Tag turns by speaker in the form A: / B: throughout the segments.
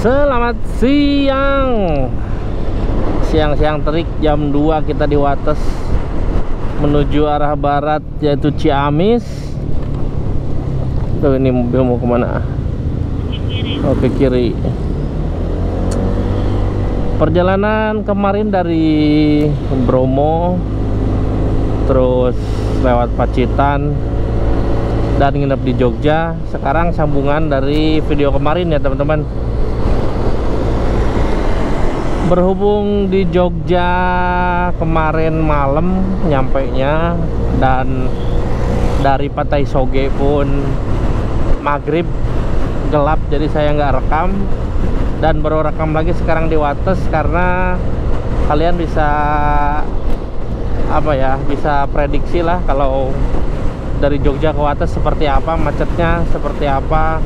A: Selamat siang. Siang-siang terik jam 2 kita di Wates menuju arah barat yaitu Ciamis. Tuh, ini mobil mau kemana? Ke kiri. Perjalanan kemarin dari Bromo, terus lewat Pacitan dan nginep di Jogja. Sekarang sambungan dari video kemarin ya teman-teman. Berhubung di Jogja kemarin malam nyampainya, dan dari Pantai Soge pun maghrib gelap, jadi saya nggak rekam, dan baru rekam lagi sekarang di Wates karena kalian bisa bisa prediksi lah kalau dari Jogja ke Wates seperti apa macetnya, seperti apa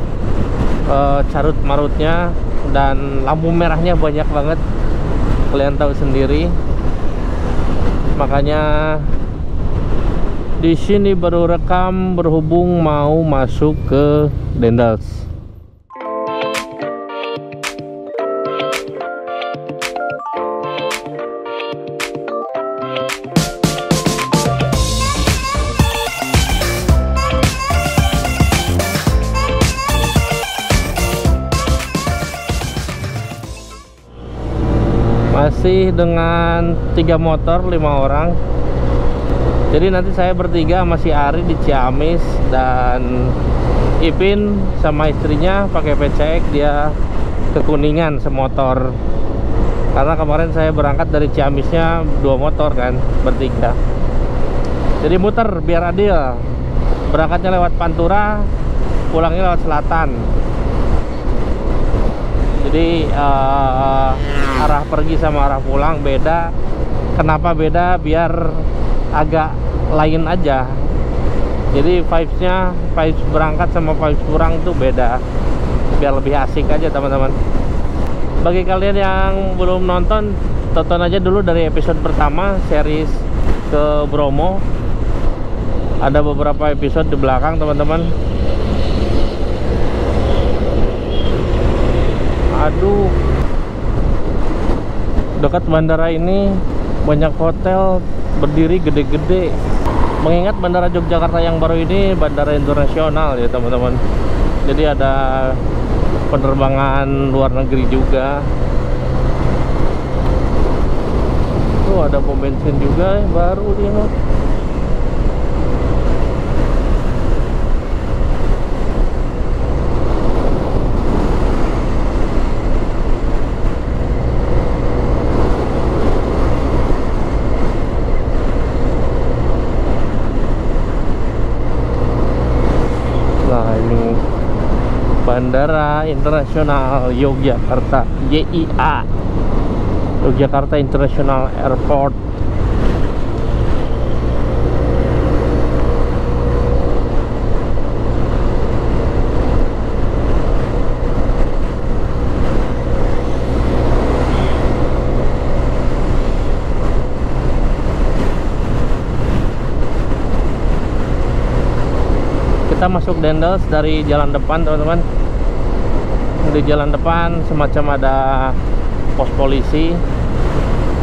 A: carut marutnya, dan lampu merahnya banyak banget, kalian tahu sendiri. Makanya di sini baru rekam berhubung mau masuk ke Dendels. Masih dengan 3 motor 5 orang. Jadi nanti saya bertiga sama si Ari di Ciamis, dan Ipin sama istrinya pakai PCX, dia ke Kuningan semotor. Karena kemarin saya berangkat dari Ciamisnya 2 motor kan, bertiga. Jadi muter biar adil. Berangkatnya lewat Pantura, pulangnya lewat selatan. Jadi arah pergi sama arah pulang beda. Kenapa beda? Biar agak lain aja. Jadi vibes-nya, vibes berangkat sama vibes pulang tuh beda. Biar lebih asik aja teman-teman. Bagi kalian yang belum nonton, tonton aja dulu dari episode pertama series ke Bromo. Ada beberapa episode di belakang teman-teman. Aduh, dekat bandara ini banyak hotel berdiri gede-gede. Mengingat bandara Yogyakarta yang baru ini bandara internasional ya teman-teman. Jadi ada penerbangan luar negeri juga. Tuh ada pom bensin juga baru ini. Bandara Internasional Yogyakarta, YIA, Yogyakarta International Airport. Kita masuk Dendels dari jalan depan teman-teman. Di jalan depan semacam ada pos polisi.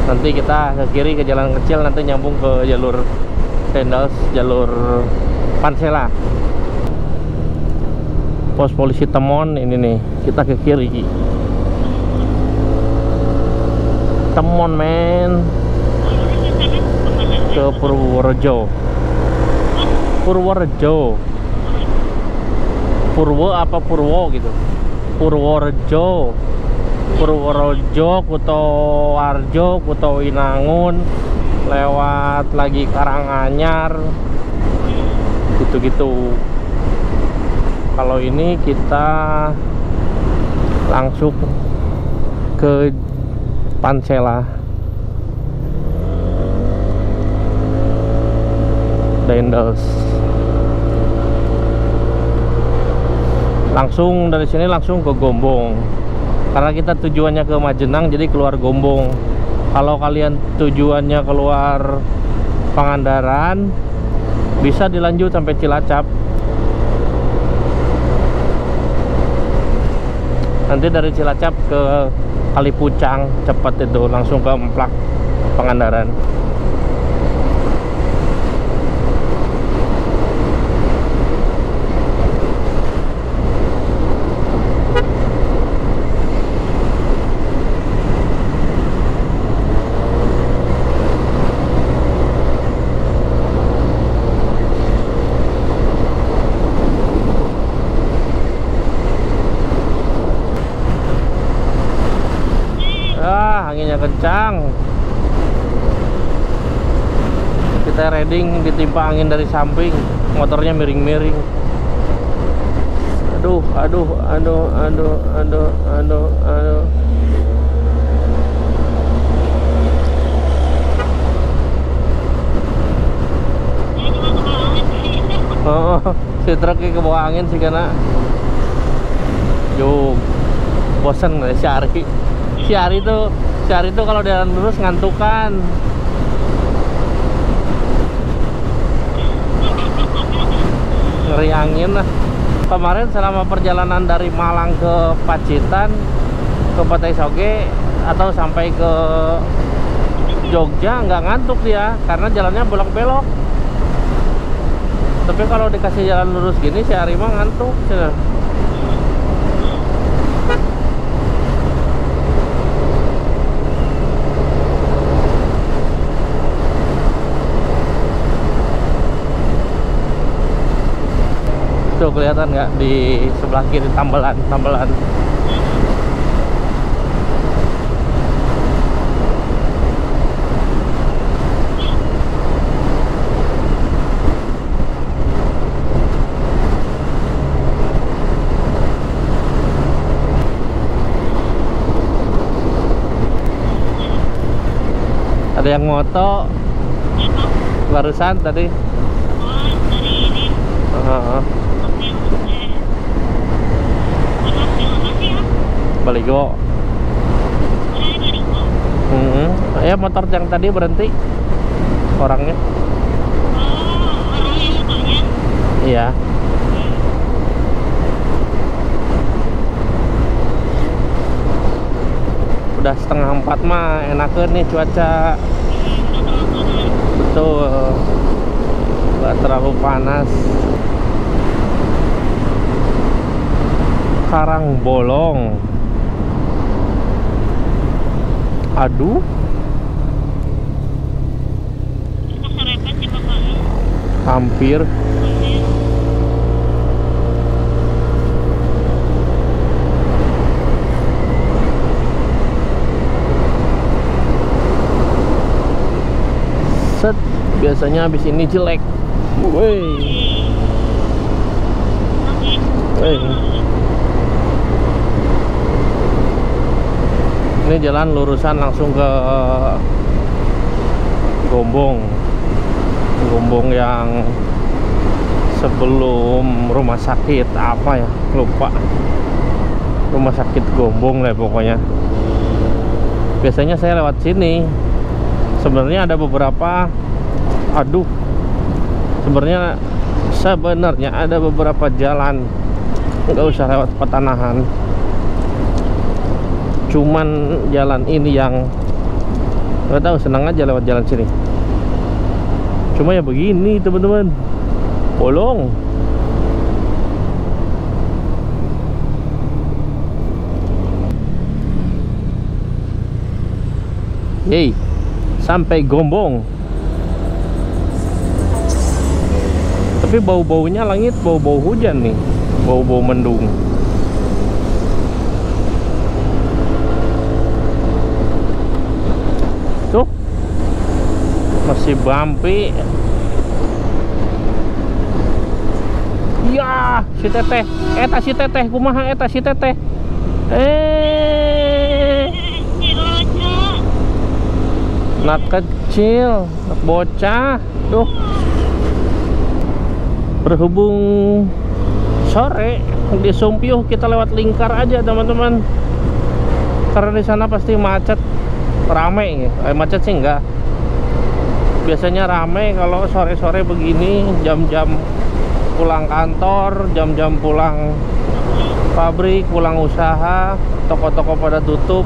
A: Nanti kita ke kiri ke jalan kecil, nanti nyambung ke jalur Dendels, jalur Pansela. Pos polisi Temon ini nih, kita ke kiri. Temon men. Ke Purworejo. Purworejo. Purwo apa Purwo gitu. Purworejo, Kutoarjo, Kutowinangun, lewat lagi Karanganyar, gitu-gitu. Kalau ini kita langsung ke Pansela, Dendels. Langsung dari sini langsung ke Gombong. Karena kita tujuannya ke Majenang, jadi keluar Gombong. Kalau kalian tujuannya keluar Pangandaran, bisa dilanjut sampai Cilacap. Nanti dari Cilacap ke Kalipucang cepat itu, langsung ke Emplak Pangandaran. Anginnya kencang, kita riding ditimpa angin dari samping, motornya miring-miring. Aduh. Oh, si truknya ke bawah angin sih karena yuk bosen si Ari. Si Ari tuh kalau jalan lurus ngantukan. Ngeri angin lah. Kemarin selama perjalanan dari Malang ke Pacitan, ke Pantai Soge atau sampai ke Jogja nggak ngantuk dia karena jalannya bolak-belok. Tapi kalau dikasih jalan lurus gini si Ari mah ngantuk. Tuh kelihatan nggak di sebelah kiri tambelan. Ada yang moto barusan tadi. Baligo. Ya motor yang tadi berhenti orangnya. Iya. Udah 3:30 mah enakeun nih cuaca. Betul. Gak terlalu panas. Karangbolong. Aduh. Hampir. Set, biasanya habis ini jelek. Ini jalan lurusan langsung ke Gombong yang sebelum rumah sakit apa ya, lupa. Rumah sakit Gombong lah pokoknya. Biasanya saya lewat sini. Sebenarnya ada beberapa, sebenarnya ada beberapa jalan nggak usah lewat Petanahan. Cuman jalan ini yang nggak tahu, senang aja lewat jalan sini. Cuma ya begini teman-teman, bolong. Yeay, sampai Gombong. Tapi bau-baunya langit, bau-bau hujan nih, bau-bau mendung. Tuh, masih bumpy. Ya, si teteh, si teteh, kumaha eta si teteh. Anak kecil, anak bocah. Tuh. Berhubung sore di Sumpiyuh, kita lewat Lingkar aja teman-teman. Karena di sana pasti macet, rame. Macet sih enggak. Biasanya rame kalau sore-sore begini, jam-jam pulang kantor, jam-jam pulang pabrik pulang usaha, toko-toko pada tutup.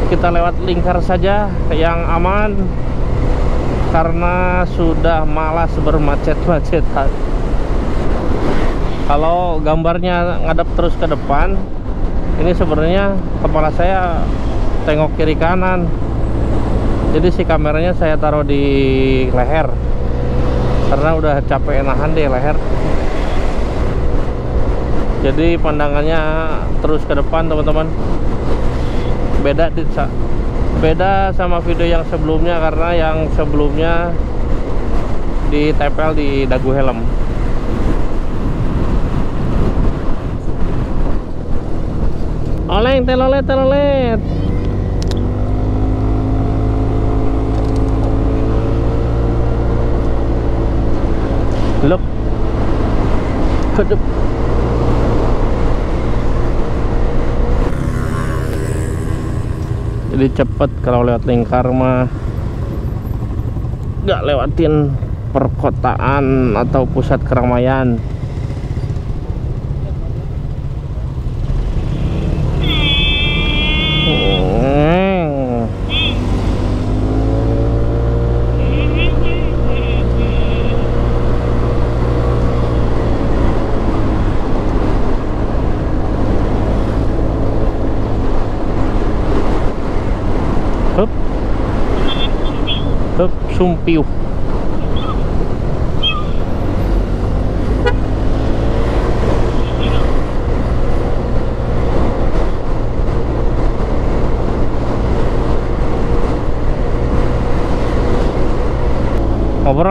A: Kita lewat lingkar saja yang aman karena sudah malas bermacet-macetan. Kalau gambarnya ngadep terus ke depan, ini sebenarnya kepala saya tengok kiri kanan, jadi si kameranya saya taruh di leher karena udah capek nahan deh leher. Jadi pandangannya terus ke depan teman-teman. Beda sama video yang sebelumnya, karena yang sebelumnya ditempel di dagu helm. Oleng, telolet, telolet. Lep. Kedep. Jadi cepet kalau lewat lingkar mah, nggak lewatin perkotaan atau pusat keramaian. Hup, sumpiuh.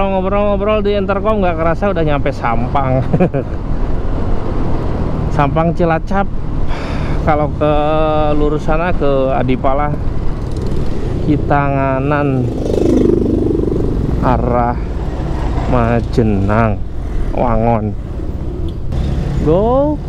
A: Ngobrol-ngobrol di intercom nggak kerasa udah nyampe Sampang. Sampang Cilacap. Kalau ke lurus sana ke Adipala, kita nganan arah Majenang, Wangon. Go.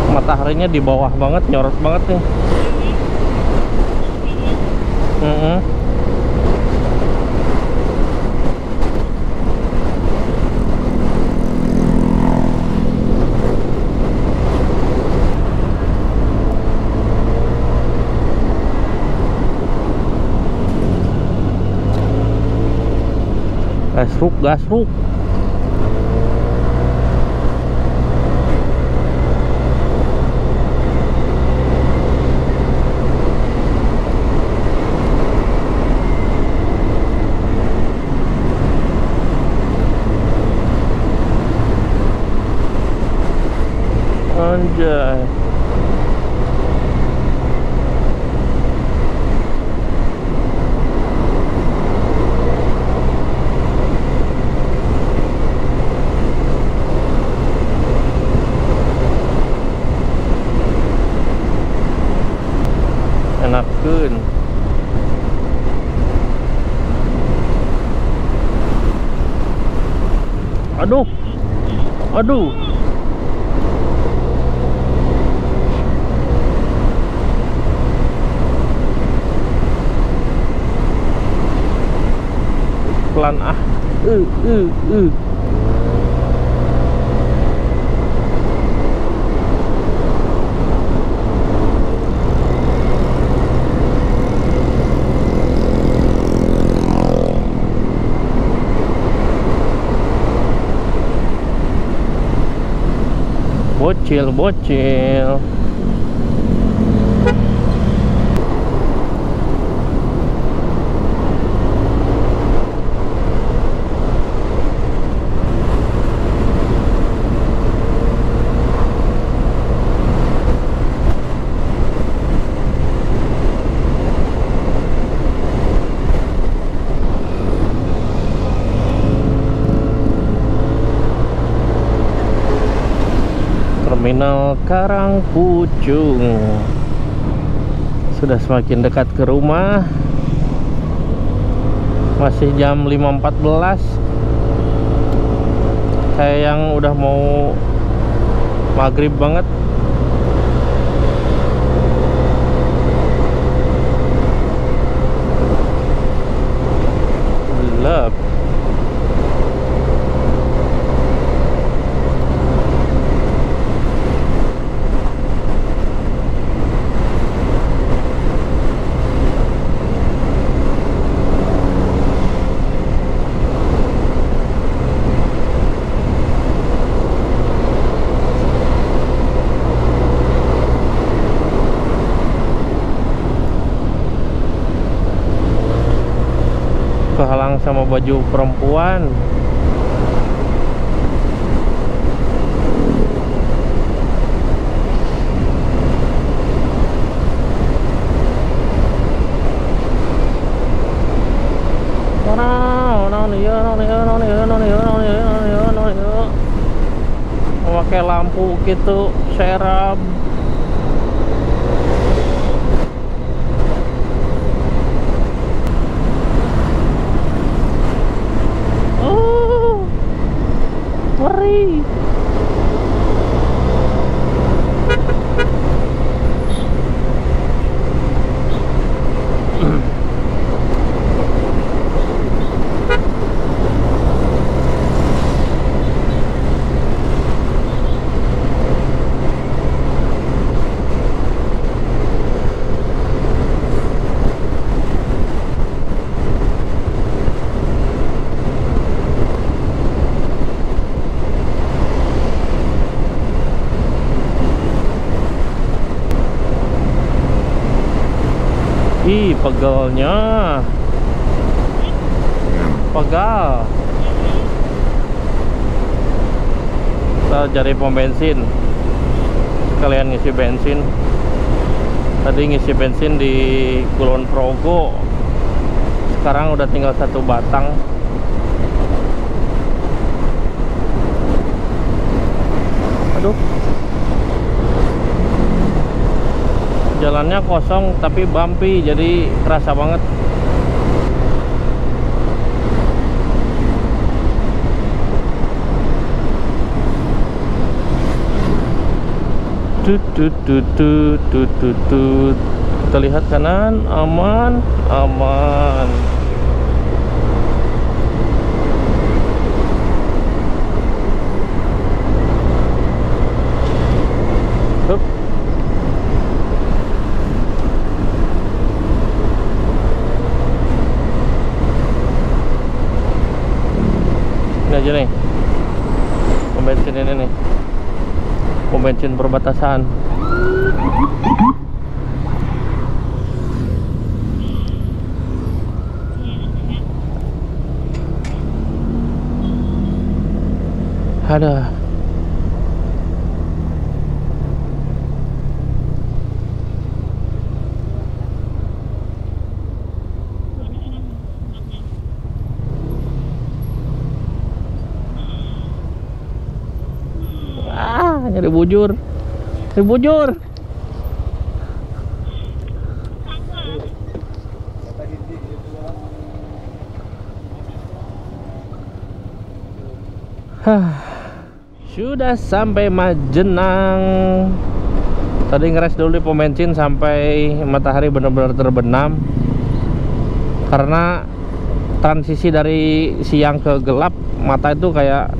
A: Mataharinya di bawah banget, nyorot banget nih. Gasruk, gasruk. Anjay. Enakeun. Aduh. Aduh. Pelan ah. Bocil. Terminal Karangpucung. Sudah semakin dekat ke rumah. Masih jam 5.14. Kayak yang udah mau maghrib banget. Gelap. Kehalang sama baju perempuan. Memakai lampu gitu serap. Ngeri. Ih, pegalnya. Pegal. Kita cari pom bensin. Sekalian ngisi bensin. Tadi ngisi bensin di Kulon Progo. Sekarang udah tinggal 1 batang. Aduh. Jalannya kosong tapi bumpy, jadi kerasa banget. Kita lihat kanan, aman, aman. Hup. Ini aja nih pom bensin ini nih, pom bensin perbatasan. Ada. Nyari bujur. Nyari bujur. Sudah sampai Majenang. Tadi ngeres dulu di pom bensin sampai matahari benar-benar terbenam. Karena transisi dari siang ke gelap, mata itu kayak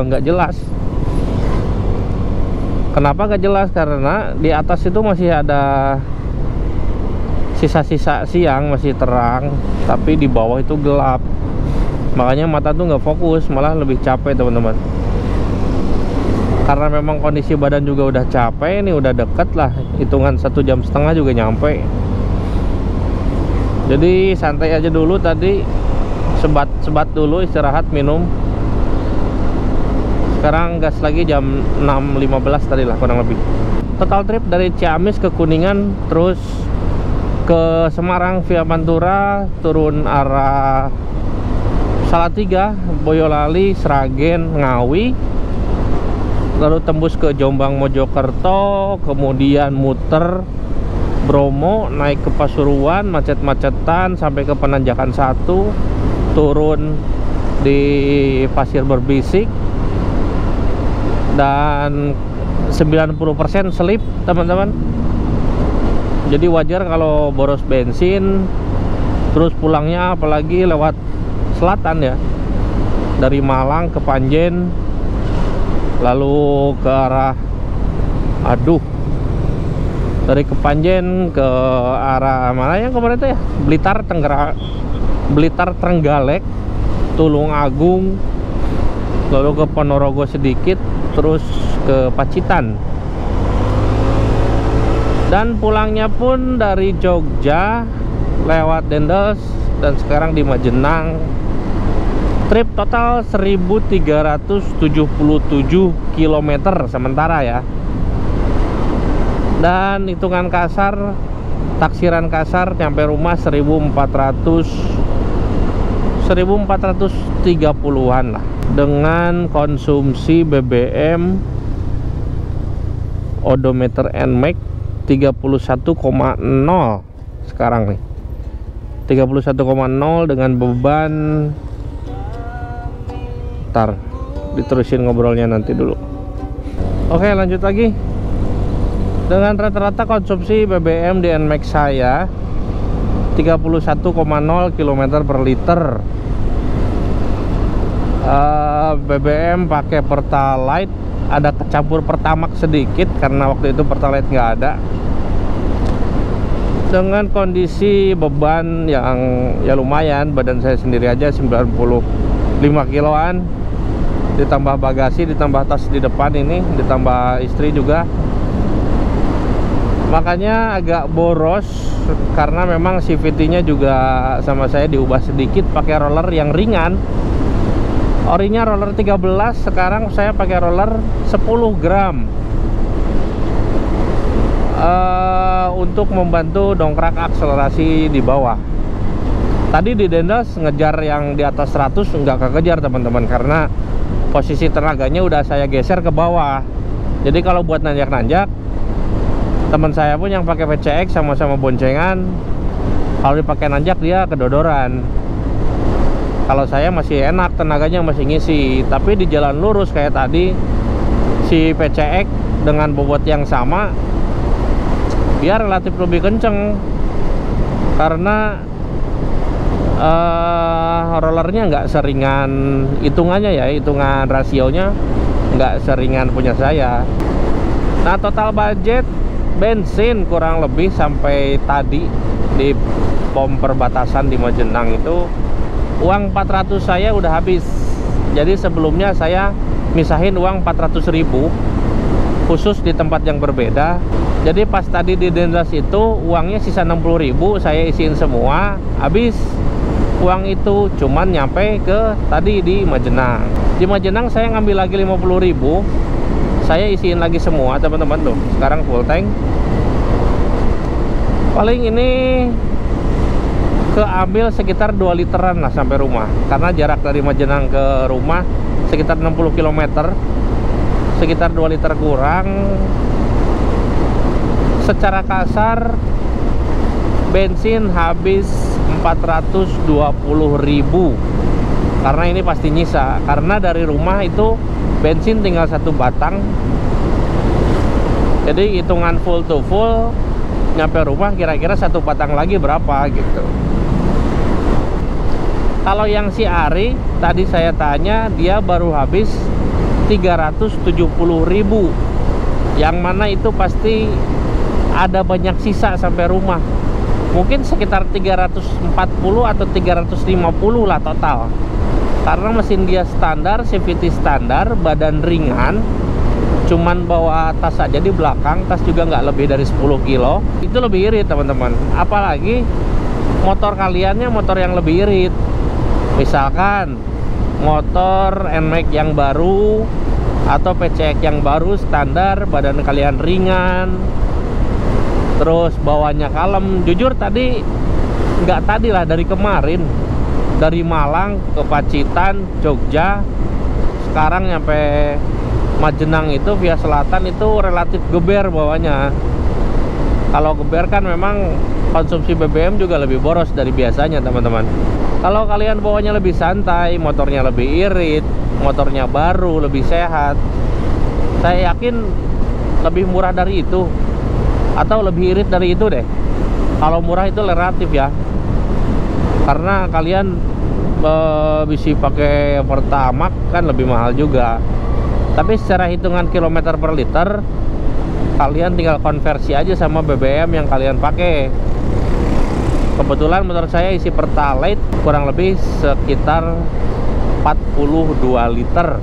A: nggak jelas. Kenapa nggak jelas? Karena di atas itu masih ada sisa-sisa siang, masih terang, tapi di bawah itu gelap. Makanya mata tuh nggak fokus, malah lebih capek teman-teman. Karena memang kondisi badan juga udah capek, ini udah deket lah, hitungan 1,5 jam juga nyampe. Jadi santai aja dulu tadi, sebat dulu, istirahat, minum. Sekarang gas lagi jam 6.15 tadi lah kurang lebih. Total trip dari Ciamis ke Kuningan, terus ke Semarang via Pantura, turun arah Salatiga, Boyolali, Sragen, Ngawi, lalu tembus ke Jombang Mojokerto, kemudian muter Bromo, naik ke Pasuruan, macet-macetan sampai ke Penanjakan 1, turun di Pasir Berbisik, dan 90% selip teman-teman. Jadi wajar kalau boros bensin. Terus pulangnya apalagi lewat selatan ya, dari Malang ke Panjen, lalu ke arah dari Kepanjen ke arah mana yang kemarin itu ya, Blitar Trenggalek, Tulung Agung, lalu ke Ponorogo sedikit, terus ke Pacitan. Dan pulangnya pun dari Jogja lewat Dendels dan sekarang di Majenang. Trip total 1377 km sementara ya. Dan hitungan kasar, taksiran kasar nyampe rumah 1430-an lah, dengan konsumsi BBM odometer NMAX 31,0 sekarang nih, 31,0 dengan beban, ntar diterusin ngobrolnya nanti dulu. Oke, lanjut lagi. Dengan rata-rata konsumsi BBM di NMAX saya 31,0 km per liter. BBM pakai Pertalite, ada kecampur Pertamax sedikit karena waktu itu Pertalite nggak ada. Dengan kondisi beban yang ya lumayan, badan saya sendiri aja 95 kiloan, ditambah bagasi, ditambah tas di depan ini, ditambah istri juga, makanya agak boros. Karena memang CVT-nya juga sama saya diubah sedikit, pakai roller yang ringan. Orinya roller 13, sekarang saya pakai roller 10 gram untuk membantu dongkrak akselerasi di bawah. Tadi di Dendels ngejar yang di atas 100 nggak kekejar teman-teman, karena posisi tenaganya udah saya geser ke bawah. Jadi kalau buat nanjak-nanjak, teman saya pun yang pakai PCX sama-sama boncengan, kalau dipakai nanjak dia kedodoran. Kalau saya masih enak, tenaganya masih ngisi. Tapi di jalan lurus kayak tadi, si PCX dengan bobot yang sama dia relatif lebih kenceng, karena rollernya nggak seringan, hitungannya ya, hitungan rasionya nggak seringan punya saya. Nah, total budget bensin kurang lebih sampai tadi di pom perbatasan di Majenang itu uang 400 saya udah habis. Jadi sebelumnya saya misahin uang 400.000 khusus di tempat yang berbeda. Jadi pas tadi di Dendels itu uangnya sisa 60.000, saya isiin semua, habis. Uang itu cuman nyampe ke tadi di Majenang. Di Majenang saya ngambil lagi 50.000, saya isiin lagi semua teman-teman tuh. Sekarang full tank. Paling ini keambil sekitar 2 literan lah sampai rumah, karena jarak dari Majenang ke rumah sekitar 60 km, sekitar 2 liter kurang. Secara kasar bensin habis 420.000, karena ini pasti nyisa, karena dari rumah itu bensin tinggal 1 batang. Jadi hitungan full to full nyampe rumah kira-kira 1 batang lagi berapa gitu. Kalau yang si Ari tadi saya tanya, dia baru habis 370.000, yang mana itu pasti ada banyak sisa sampai rumah. Mungkin sekitar 340 atau 350 lah total, karena mesin dia standar, CVT standar, badan ringan, cuman bawa tas aja di belakang, tas juga nggak lebih dari 10 kilo. Itu lebih irit teman-teman, apalagi motor kaliannya motor yang lebih irit. Misalkan motor NMAX yang baru atau PCX yang baru standar, badan kalian ringan, terus bawahnya kalem. Jujur tadi, nggak tadi lah, dari kemarin, dari Malang ke Pacitan, Jogja, sekarang nyampe Majenang itu via selatan itu relatif geber bawahnya. Kalau geber kan memang konsumsi BBM juga lebih boros dari biasanya teman-teman. Kalau kalian bawanya lebih santai, motornya lebih irit, motornya baru, lebih sehat, saya yakin lebih murah dari itu, atau lebih irit dari itu deh. Kalau murah itu relatif ya, karena kalian bisa pakai Pertamax kan lebih mahal juga. Tapi secara hitungan kilometer per liter, kalian tinggal konversi aja sama BBM yang kalian pakai. Kebetulan motor saya isi Pertalite kurang lebih sekitar 42 liter,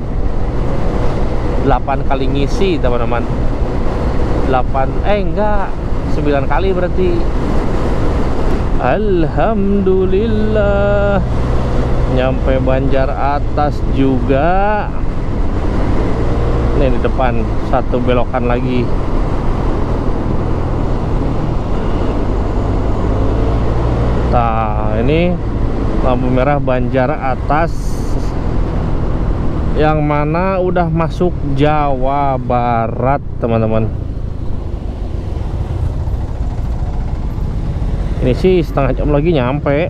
A: 8 kali ngisi teman-teman. 9 kali berarti. Alhamdulillah, nyampe Banjar Atas juga. Ini di depan satu belokan lagi. Nah, ini lampu merah Banjar Atas, yang mana udah masuk Jawa Barat teman-teman. Ini sih setengah jam lagi nyampe.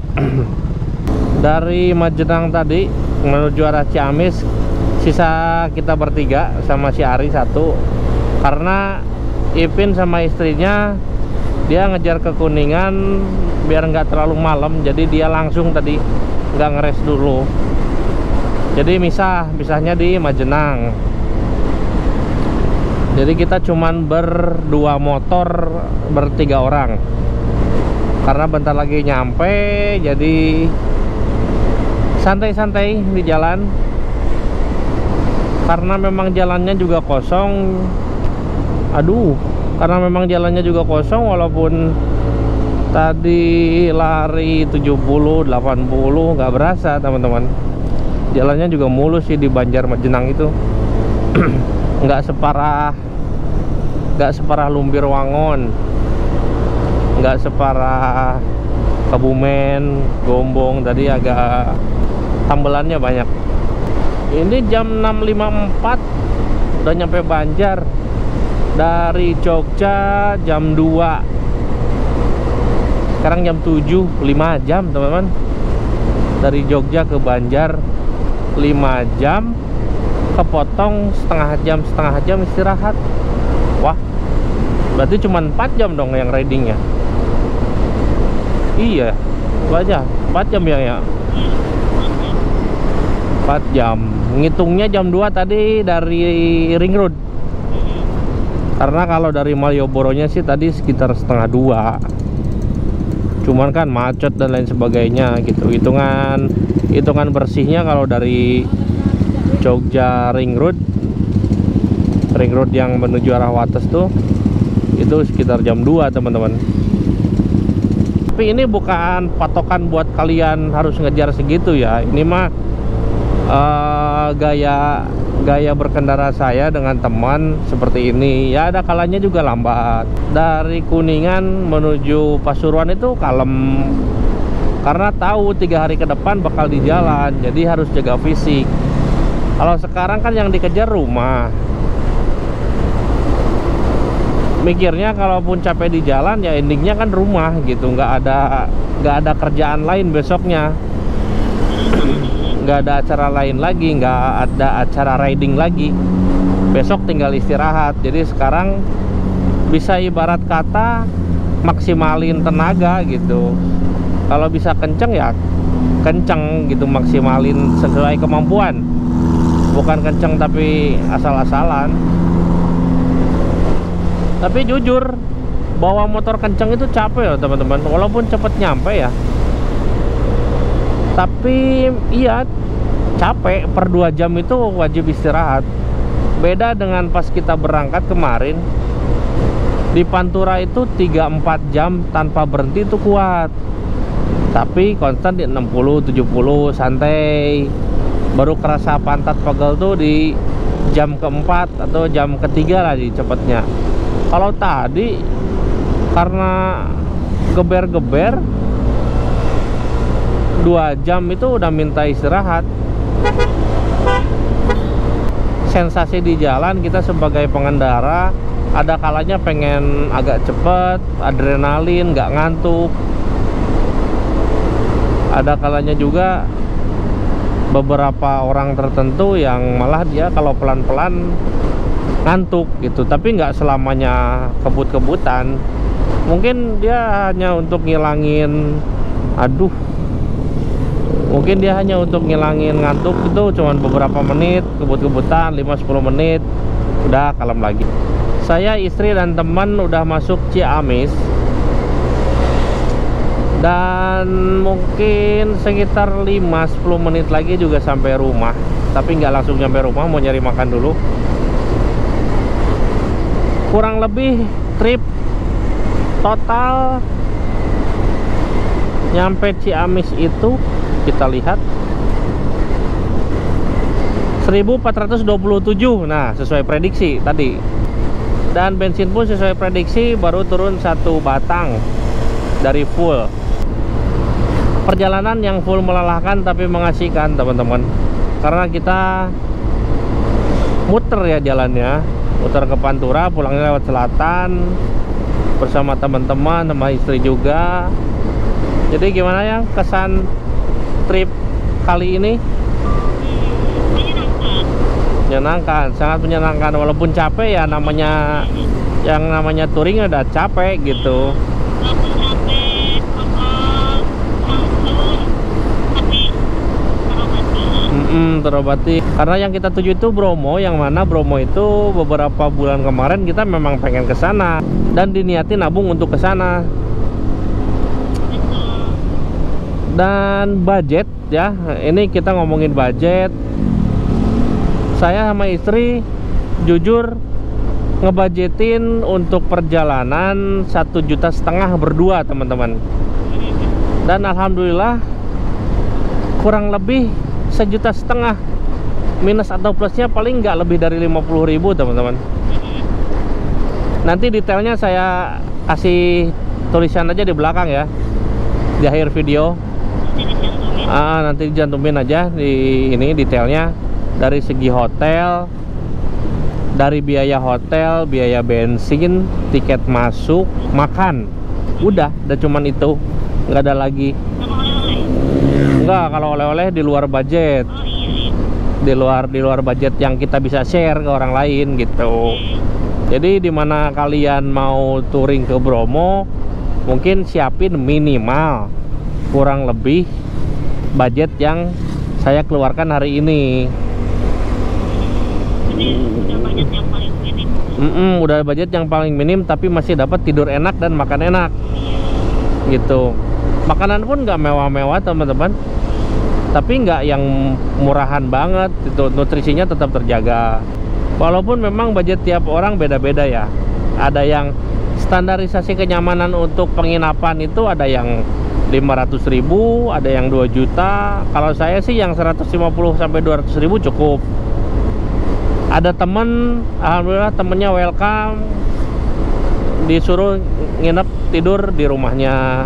A: Dari Majenang tadi menuju arah Ciamis, sisa kita bertiga sama si Ari satu. Karena Ipin sama istrinya dia ngejar ke Kuningan biar nggak terlalu malam, jadi dia langsung tadi nggak ngeres dulu. Jadi misahnya di Majenang. Jadi kita cuman berdua motor, bertiga orang. Karena bentar lagi nyampe, jadi santai-santai di jalan. Karena memang jalannya juga kosong. Karena memang jalannya juga kosong, walaupun tadi lari 70, 80 nggak berasa teman-teman. Jalannya juga mulus sih di Banjar Majenang itu. nggak separah Lumbir Wangon, nggak separah Kebumen, Gombong. Tadi agak tambelannya banyak. Ini jam 6.54 udah nyampe Banjar. Dari Jogja jam 2, sekarang jam 7, 5 jam teman-teman. Dari Jogja ke Banjar 5 jam, kepotong setengah jam istirahat. Wah, berarti cuma 4 jam dong yang ridingnya. Iya, itu aja 4 jam ya. 4 jam. Ngitungnya jam 2 tadi dari Ring Road. Karena kalau dari Malioboro-nya sih tadi sekitar setengah 2. Cuman kan macet dan lain sebagainya gitu. Hitungan bersihnya kalau dari Jogja Ring Road yang menuju arah Wates tuh, itu sekitar jam 2 teman-teman. Tapi ini bukan patokan buat kalian harus ngejar segitu ya. Ini mah gaya berkendara saya dengan teman seperti ini. Ya ada kalanya juga lambat. Dari Kuningan menuju Pasuruan itu kalem, karena tahu 3 hari ke depan bakal di jalan, jadi harus jaga fisik. Kalau sekarang kan yang dikejar rumah. Mikirnya kalaupun capek di jalan ya endingnya kan rumah gitu, nggak ada kerjaan lain besoknya. Nggak ada acara lain lagi, nggak ada acara riding lagi. Besok tinggal istirahat. Jadi sekarang bisa ibarat kata maksimalin tenaga gitu. Kalau bisa kenceng ya kenceng gitu, maksimalin sesuai kemampuan. Bukan kenceng tapi asal-asalan. Tapi jujur, bawa motor kenceng itu capek ya teman-teman. Walaupun cepet nyampe ya, tapi iya capek. Per 2 jam itu wajib istirahat. Beda dengan pas kita berangkat kemarin di Pantura itu 3-4 jam tanpa berhenti itu kuat. Tapi konstan di 60-70 santai. Baru kerasa pantat pegel tuh di jam keempat atau jam ketiga lah di cepetnya. Kalau tadi karena geber-geber 2 jam itu udah minta istirahat. sensasi di jalan kita sebagai pengendara ada kalanya pengen agak cepet, adrenalin, nggak ngantuk. Ada kalanya juga beberapa orang tertentu yang malah dia kalau pelan-pelan ngantuk gitu, tapi nggak selamanya kebut-kebutan. Mungkin dia hanya untuk ngilangin mungkin dia hanya untuk ngilangin ngantuk itu cuman beberapa menit, kebut-kebutan 5-10 menit udah kalem lagi. Saya, istri dan teman udah masuk Ciamis dan mungkin sekitar 5-10 menit lagi juga sampai rumah, tapi nggak langsung sampai rumah, mau nyari makan dulu. Kurang lebih trip total nyampe Ciamis itu kita lihat 1427. Nah, sesuai prediksi tadi. Dan bensin pun sesuai prediksi baru turun 1 batang dari full. Perjalanan yang full melelahkan tapi mengasihkan teman-teman, karena kita muter ya jalannya, muter ke Pantura, pulangnya lewat selatan bersama teman-teman, sama istri juga. Jadi gimana ya kesan trip kali ini? Menyenangkan, sangat menyenangkan, walaupun capek ya, namanya yang namanya touring udah capek gitu. Terobati. Karena yang kita tuju itu Bromo, yang mana Bromo itu beberapa bulan kemarin kita memang pengen ke sana dan diniatin nabung untuk ke sana. Dan budget ya, ini kita ngomongin budget. Saya sama istri jujur ngebudgetin untuk perjalanan 1,5 juta berdua teman-teman. Dan alhamdulillah kurang lebih 1,5 juta, minus atau plusnya paling nggak lebih dari 50.000 teman-teman. Nanti detailnya saya kasih tulisan aja di belakang ya, di akhir video. Nanti dicantumin aja di ini detailnya. Dari segi hotel, dari biaya hotel, biaya bensin, tiket masuk, makan, udah cuman itu, nggak ada lagi. Enggak, kalau oleh-oleh di luar budget, di luar budget yang kita bisa share ke orang lain gitu. Jadi dimana kalian mau touring ke Bromo, mungkin siapin minimal kurang lebih budget yang saya keluarkan hari ini. Udah budget yang paling minim tapi masih dapat tidur enak dan makan enak gitu. Makanan pun nggak mewah-mewah teman-teman, tapi nggak yang murahan banget itu, nutrisinya tetap terjaga. Walaupun memang budget tiap orang beda-beda ya. Ada yang standarisasi kenyamanan untuk penginapan itu ada yang 500.000, ada yang 2 juta. Kalau saya sih yang 150 sampai 200.000 cukup. Ada temen, alhamdulillah temennya welcome, disuruh nginep tidur di rumahnya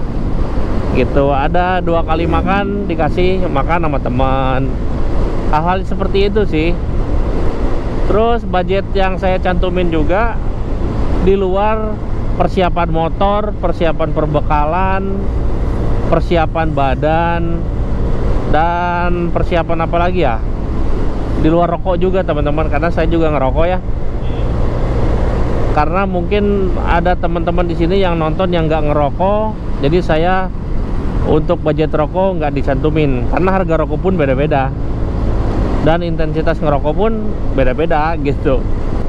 A: gitu. Ada 2 kali makan, dikasih makan sama teman. Hal-hal seperti itu sih. Terus budget yang saya cantumin juga di luar persiapan motor, persiapan perbekalan, persiapan badan, dan persiapan apa lagi ya, di luar rokok juga teman-teman, karena saya juga ngerokok ya. Karena mungkin ada teman-teman di sini yang nonton yang nggak ngerokok, jadi saya untuk budget rokok nggak dicantumin, karena harga rokok pun beda-beda dan intensitas ngerokok pun beda-beda gitu.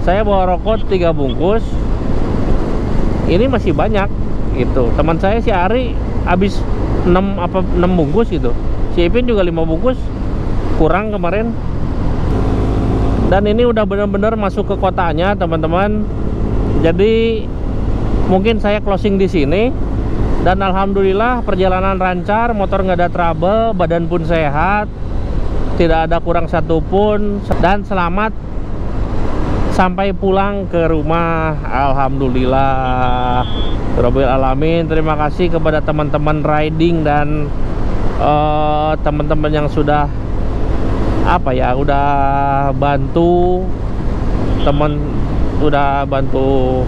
A: Saya bawa rokok 3 bungkus, ini masih banyak gitu. Teman saya si Ari habis 6 bungkus gitu, si Ipin juga 5 bungkus kurang kemarin. Dan ini udah bener-bener masuk ke kotanya teman-teman. Jadi mungkin saya closing di sini. Dan alhamdulillah perjalanan lancar, motor nggak ada trouble, badan pun sehat, tidak ada kurang satupun, dan selamat sampai pulang ke rumah. Alhamdulillah Rabbil alamin. Terima kasih kepada teman-teman riding dan teman-teman yang sudah udah bantu temen udah bantu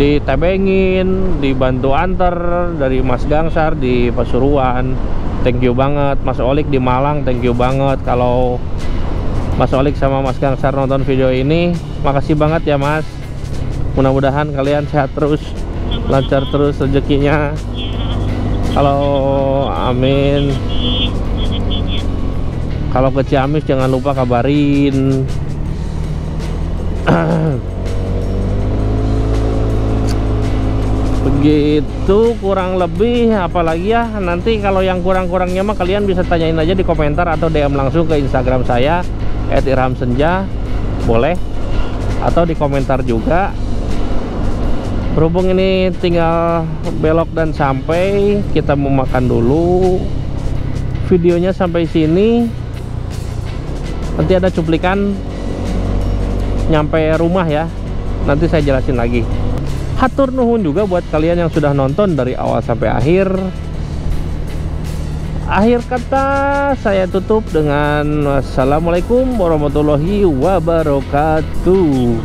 A: ditebengin, dibantu anter dari Mas Gangsar di Pasuruan. Thank you banget. Mas Olik di Malang, thank you banget. Kalau Mas Olik sama Mas Gangsar nonton video ini, makasih banget ya Mas. Mudah-mudahan kalian sehat terus, lancar terus rezekinya. Kalau amin. Kalau ke Ciamis jangan lupa kabarin. Begitu kurang lebih, apalagi ya, nanti kalau yang kurang-kurangnya mah kalian bisa tanyain aja di komentar atau DM langsung ke Instagram saya @irhamsenja, boleh, atau di komentar juga. Berhubung ini tinggal belok dan sampai, kita mau makan dulu. Videonya sampai sini, nanti ada cuplikan nyampe rumah ya, nanti saya jelasin lagi. Hatur nuhun juga buat kalian yang sudah nonton dari awal sampai akhir. Akhir kata saya tutup dengan wassalamualaikum warahmatullahi wabarakatuh.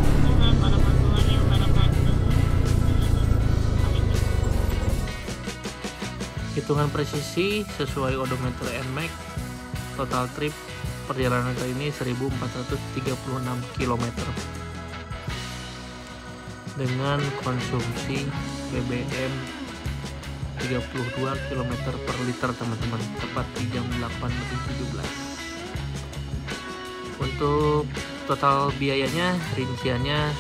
A: Hitungan presisi sesuai odometer NMAX. Total trip perjalanan kali ini 1436 km dengan konsumsi BBM 32 km per liter teman-teman, tepat di jam 8.17. Untuk total biayanya, rinciannya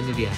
A: ini dia.